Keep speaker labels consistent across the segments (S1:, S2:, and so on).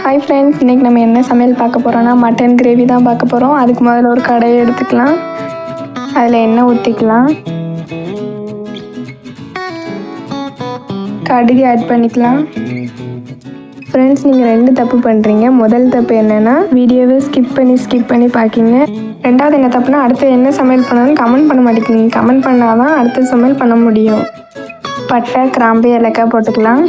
S1: Hi friends, இன்றைக்கி நம்ம என்ன சமையல் பார்க்க போகிறோன்னா மட்டன் கிரேவி தான் பார்க்க போகிறோம். அதுக்கு முதல்ல ஒரு கடாயை எடுத்துக்கலாம். அதில் எண்ணெய் ஊற்றிக்கலாம். கடுகு ஆட் பண்ணிக்கலாம். ஃப்ரெண்ட்ஸ், நீங்கள் 2 தப்பு பண்ணுறீங்க. முதல் தப்பு என்னென்னா வீடியோவை ஸ்கிப் பண்ணி பார்க்கிங்க. ரெண்டாவது என்ன தப்புனா அடுத்து என்ன சமையல் பண்ணணும்னு கமெண்ட் பண்ண மாட்டேங்கிங்க. கமெண்ட் பண்ணால் தான் அடுத்த சமையல் பண்ண முடியும். பட்டை, கிராம்பு, ஏலக்காய் போட்டுக்கலாம்.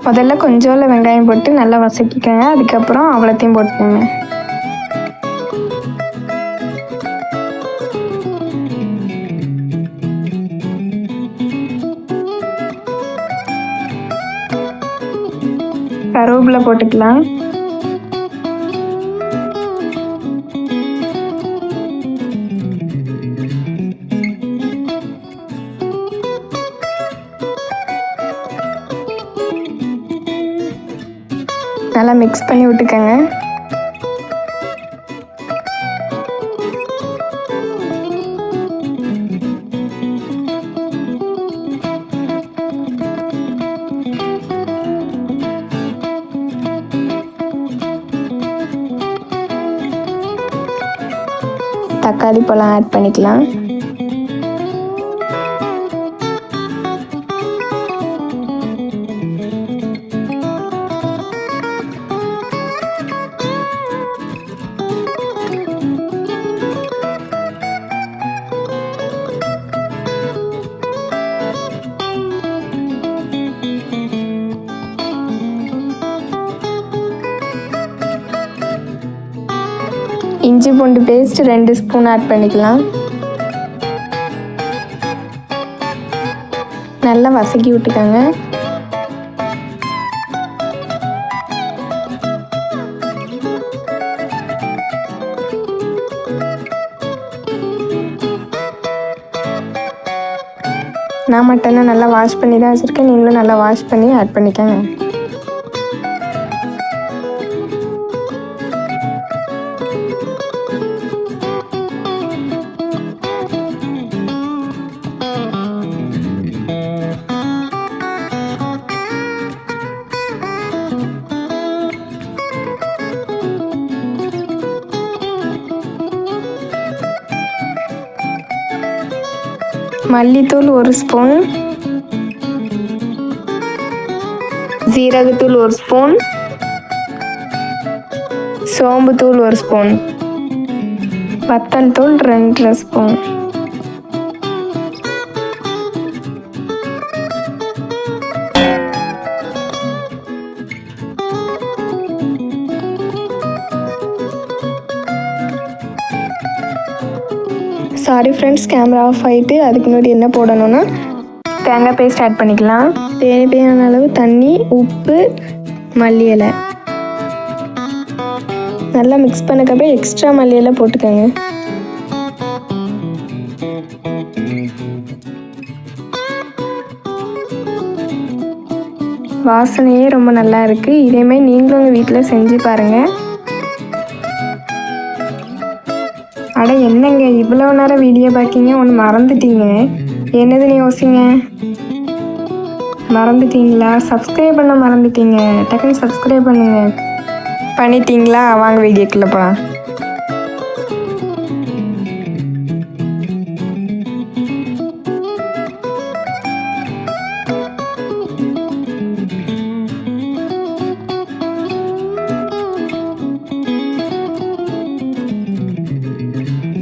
S1: முதல்ல கொஞ்சோண்டு வெங்காயம் போட்டு நல்லா வதக்கிக்கங்க. அதுக்கப்புறம் அவ்வளோத்தையும் போட்டுக்கோங்க. கருவேப்பிலை போட்டுக்கலாம். நல்லா மிக்ஸ் பண்ணி விட்டுக்கோங்க. தக்காளி பழம் ஆட் பண்ணிக்கலாம். இஞ்சி பூண்டு பேஸ்ட் 2 ஸ்பூன் ஆட் பண்ணிக்கலாம். நல்லா வதக்கி விட்டுக்கோங்க. நான் மட்டனை நல்லா வாஷ் பண்ணி தான் வச்சுருக்கேன். நீங்களும் நல்லா வாஷ் பண்ணி ஆட் பண்ணிக்கோங்க. மல்லித்தூள் 1 ஸ்பூன், ஜீரகத்தூள் 1 ஸ்பூன், சோம்புத்தூள் 1 ஸ்பூன், வத்தல் தூள் 2 spoon. Sorry friends, camera off ஆகிட்டு. அதுக்கு முன்னாடி என்ன போடணும்னா தேங்காய் பேஸ்ட் ஆட் பண்ணிக்கலாம். தேவையான அளவு தண்ணி, உப்பு, மல்லி இலை நல்லா மிக்ஸ் பண்ணக்கப்புறம் எக்ஸ்ட்ரா மல்லி இலை போட்டுக்கோங்க. வாசனையே ரொம்ப நல்லா இருக்குது. இதேமாதிரி நீங்களும் உங்கள் வீட்டில் செஞ்சு பாருங்கள். அட என்னங்க இவ்வளோ நேரம் வீடியோ பார்க்கிங்க, ஒன்று மறந்துட்டீங்க. என்னதுன்னு யோசிங்க. மறந்துட்டீங்களா? சப்ஸ்கிரைப் பண்ண மறந்துட்டீங்க. டக்குன்னு சப்ஸ்கிரைப் பண்ணுங்க. பண்ணிட்டீங்களா? வாங்க வீடியோக்குள்ளே போகலாம்.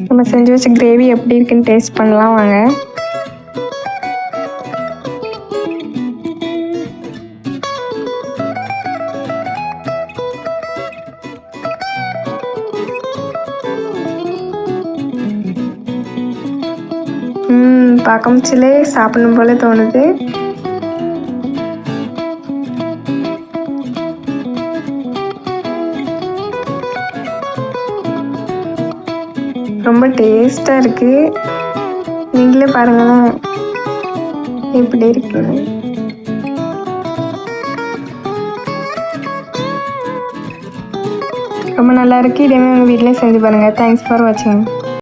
S1: நம்ம செஞ்சு வச்ச கிரேவி எப்படி இருக்குன்னு டேஸ்ட் பண்ணலாம் வாங்க. பார்க்கச்சிலே சாப்பிடணும் போல தோணுது. ரொம்ப டேஸ்ட்டாக இருக்குது. நீங்களே பாருங்களேன் எப்படி இருக்கு. ரொம்ப நல்லா இருக்குது. இதேமாதிரி உங்கள் வீட்டிலே செஞ்சு பாருங்கள். தேங்க்ஸ் ஃபார் வாட்சிங்.